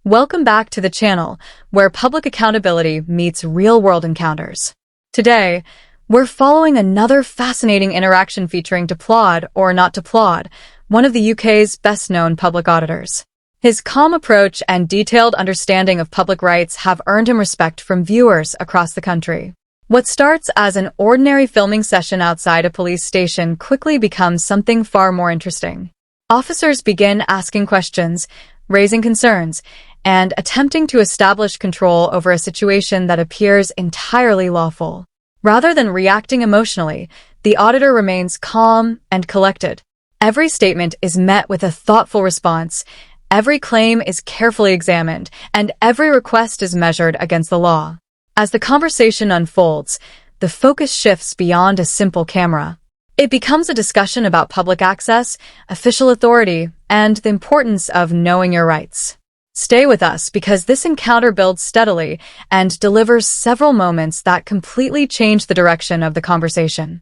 Welcome back to the channel, where public accountability meets real-world encounters. Today, we're following another fascinating interaction featuring to Plod or Not to Plod, one of the UK's best-known public auditors. His calm approach and detailed understanding of public rights have earned him respect from viewers across the country. What starts as an ordinary filming session outside a police station quickly becomes something far more interesting. Officers begin asking questions, raising concerns, and attempting to establish control over a situation that appears entirely lawful. Rather than reacting emotionally, the auditor remains calm and collected. Every statement is met with a thoughtful response, every claim is carefully examined, and every request is measured against the law. As the conversation unfolds, the focus shifts beyond a simple camera. It becomes a discussion about public access, official authority, and the importance of knowing your rights. Stay with us because this encounter builds steadily and delivers several moments that completely change the direction of the conversation.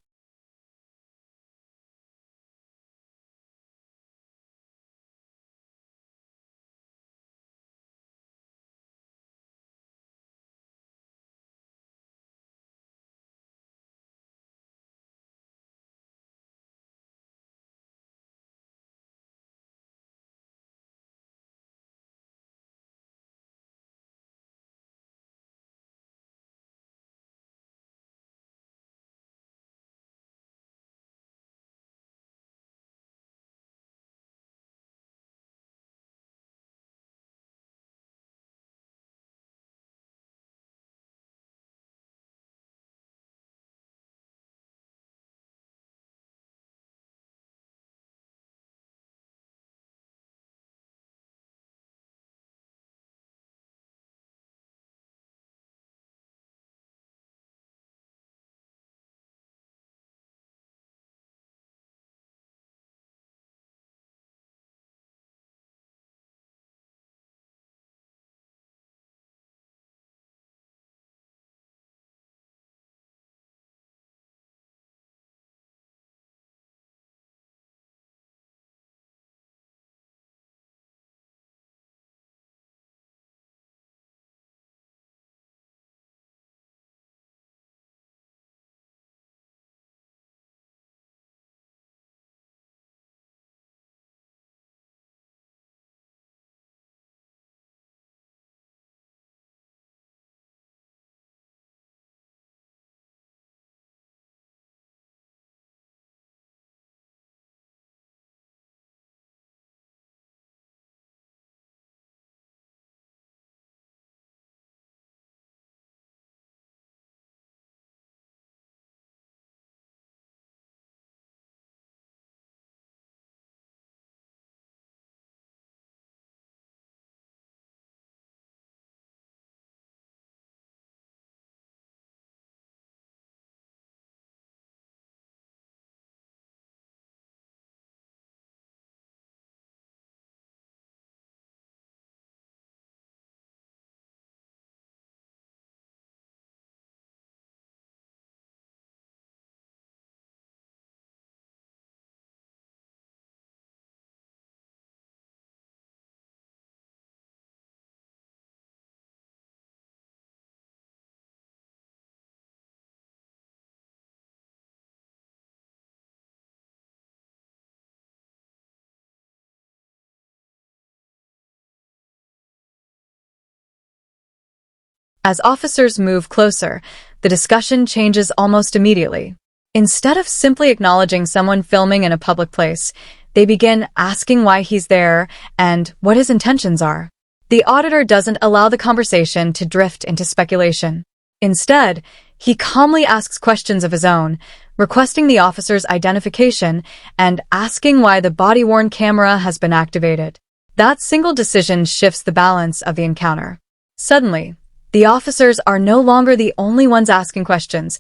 As officers move closer, the discussion changes almost immediately. Instead of simply acknowledging someone filming in a public place, they begin asking why he's there and what his intentions are. The auditor doesn't allow the conversation to drift into speculation. Instead, he calmly asks questions of his own, requesting the officer's identification and asking why the body-worn camera has been activated. That single decision shifts the balance of the encounter. Suddenly, the officers are no longer the only ones asking questions.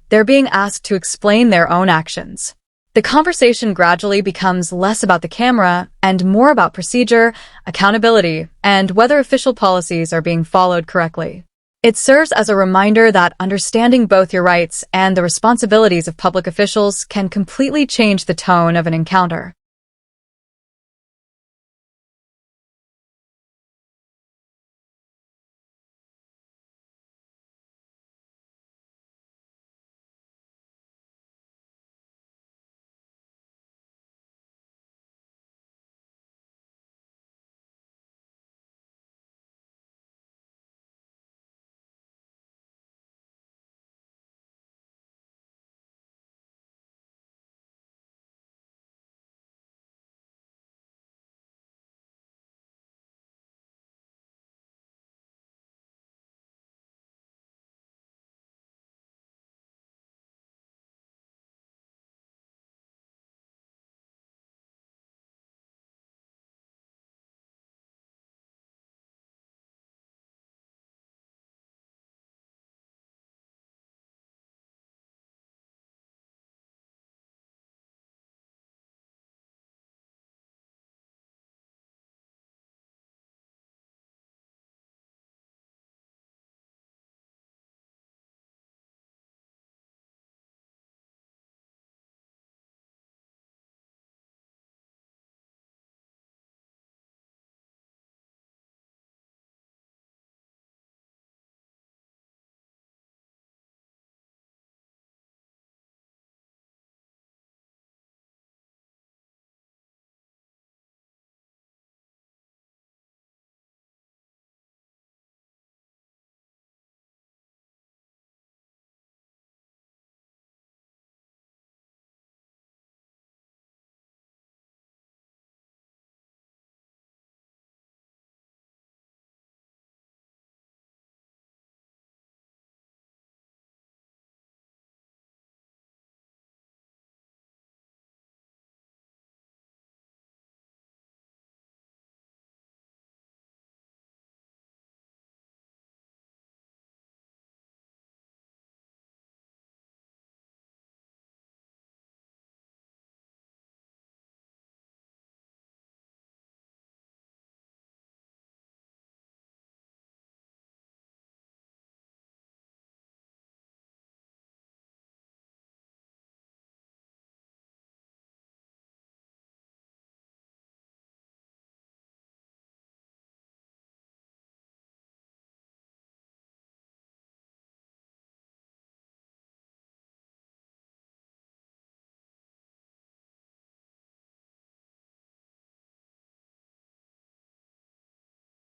They're being asked to explain their own actions. The conversation gradually becomes less about the camera and more about procedure, accountability, and whether official policies are being followed correctly. It serves as a reminder that understanding both your rights and the responsibilities of public officials can completely change the tone of an encounter.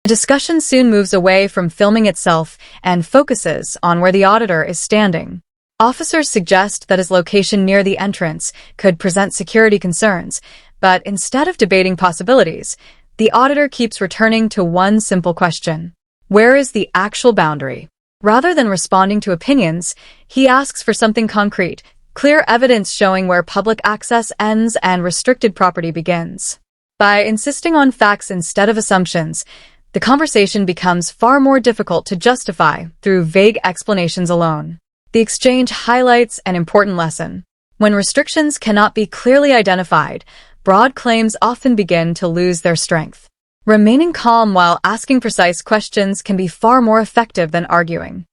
The discussion soon moves away from filming itself and focuses on where the auditor is standing. Officers suggest that his location near the entrance could present security concerns, but instead of debating possibilities, the auditor keeps returning to one simple question: where is the actual boundary? Rather than responding to opinions, he asks for something concrete, clear evidence showing where public access ends and restricted property begins. By insisting on facts instead of assumptions, the conversation becomes far more difficult to justify through vague explanations alone. The exchange highlights an important lesson. When restrictions cannot be clearly identified, broad claims often begin to lose their strength. Remaining calm while asking precise questions can be far more effective than arguing.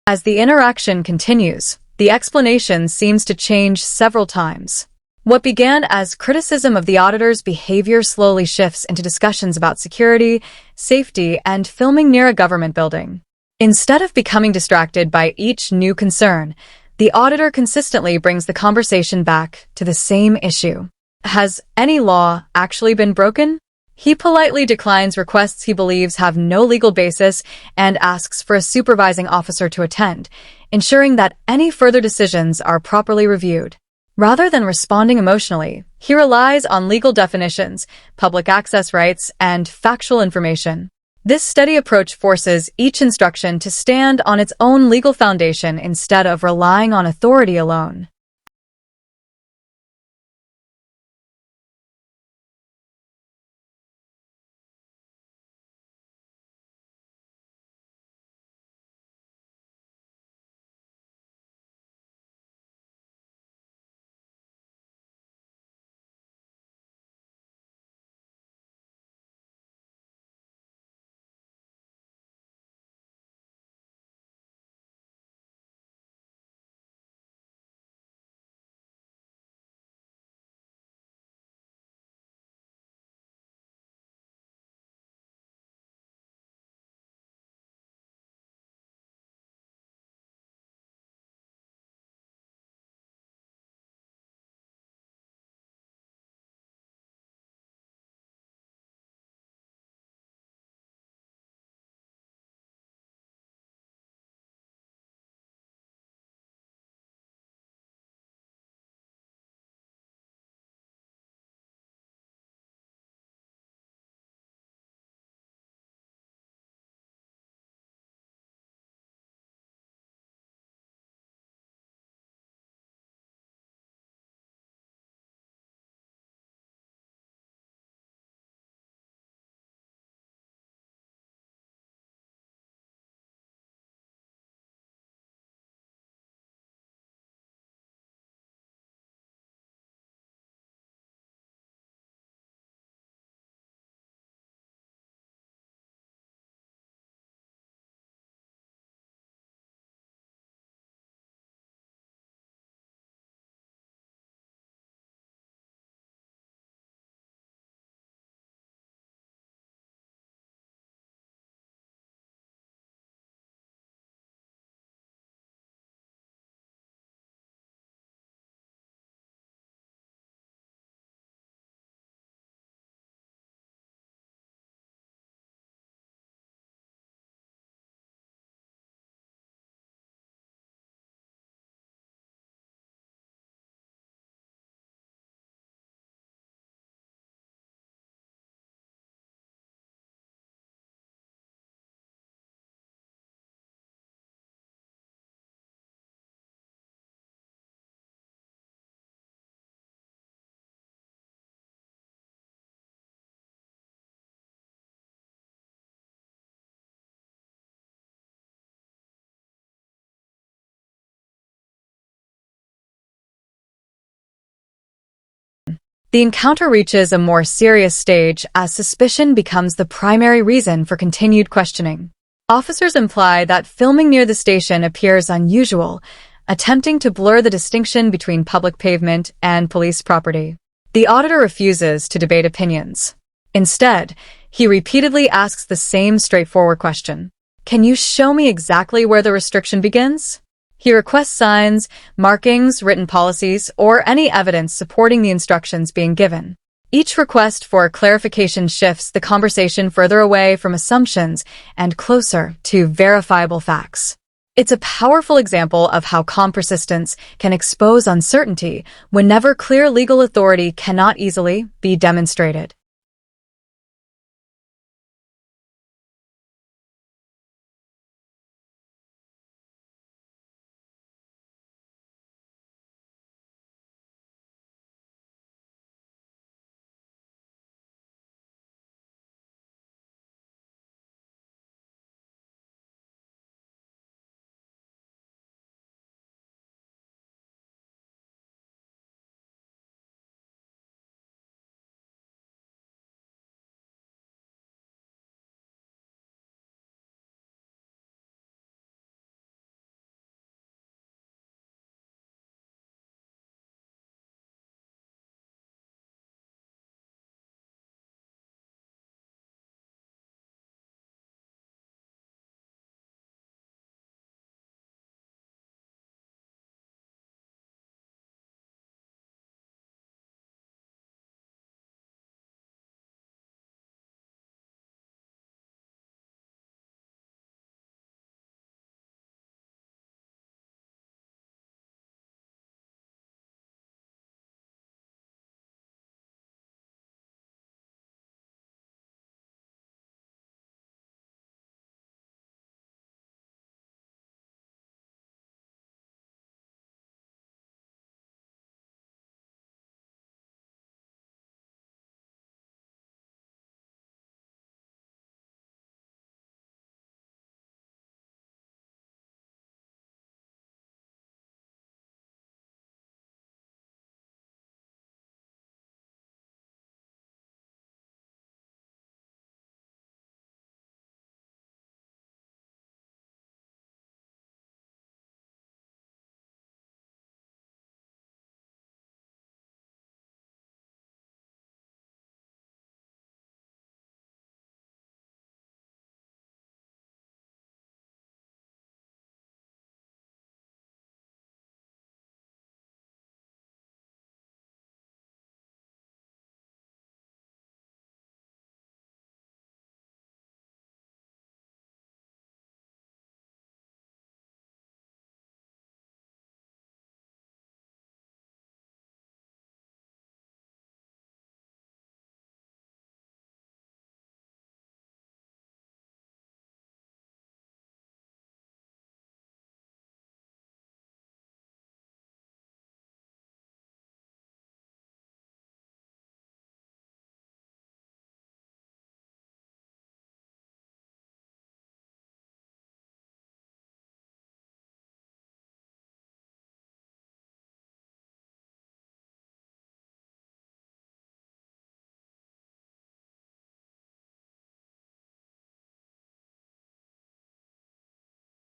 As the interaction continues, the explanation seems to change several times. What began as criticism of the auditor's behavior slowly shifts into discussions about security, safety, and filming near a government building. Instead of becoming distracted by each new concern, the auditor consistently brings the conversation back to the same issue. Has any law actually been broken? He politely declines requests he believes have no legal basis and asks for a supervising officer to attend, ensuring that any further decisions are properly reviewed. Rather than responding emotionally, he relies on legal definitions, public access rights, and factual information. This steady approach forces each instruction to stand on its own legal foundation instead of relying on authority alone. The encounter reaches a more serious stage as suspicion becomes the primary reason for continued questioning. Officers imply that filming near the station appears unusual, attempting to blur the distinction between public pavement and police property. The auditor refuses to debate opinions. Instead, he repeatedly asks the same straightforward question. Can you show me exactly where the restriction begins? He requests signs, markings, written policies, or any evidence supporting the instructions being given. Each request for clarification shifts the conversation further away from assumptions and closer to verifiable facts. It's a powerful example of how calm persistence can expose uncertainty whenever clear legal authority cannot easily be demonstrated.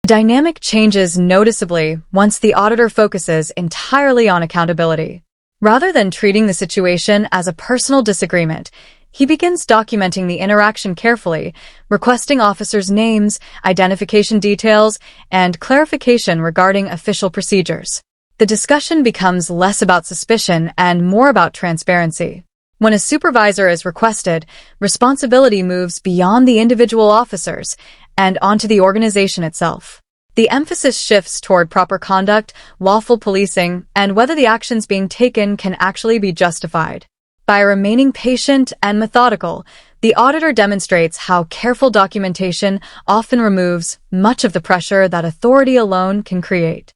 The dynamic changes noticeably once the auditor focuses entirely on accountability. Rather than treating the situation as a personal disagreement, he begins documenting the interaction carefully, requesting officers' names, identification details, and clarification regarding official procedures. The discussion becomes less about suspicion and more about transparency. When a supervisor is requested, responsibility moves beyond the individual officers and onto the organization itself. The emphasis shifts toward proper conduct, lawful policing, and whether the actions being taken can actually be justified. By remaining patient and methodical, the auditor demonstrates how careful documentation often removes much of the pressure that authority alone can create.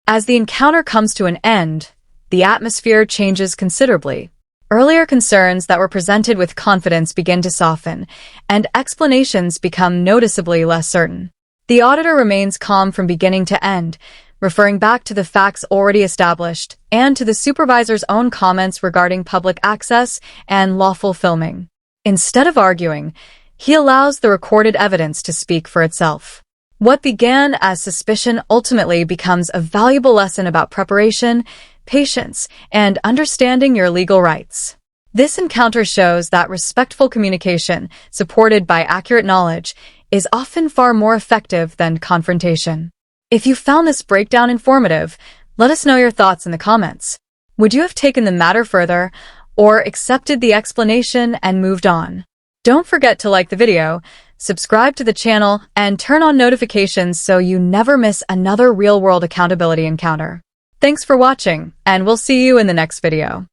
As the encounter comes to an end, the atmosphere changes considerably. Earlier concerns that were presented with confidence begin to soften, and explanations become noticeably less certain. The auditor remains calm from beginning to end, referring back to the facts already established and to the supervisor's own comments regarding public access and lawful filming. Instead of arguing, he allows the recorded evidence to speak for itself. What began as suspicion ultimately becomes a valuable lesson about preparation, patience, and understanding your legal rights. This encounter shows that respectful communication, supported by accurate knowledge, is often far more effective than confrontation. If you found this breakdown informative, let us know your thoughts in the comments. Would you have taken the matter further, or accepted the explanation and moved on? Don't forget to like the video, subscribe to the channel, and turn on notifications so you never miss another real-world accountability encounter. Thanks for watching, and we'll see you in the next video.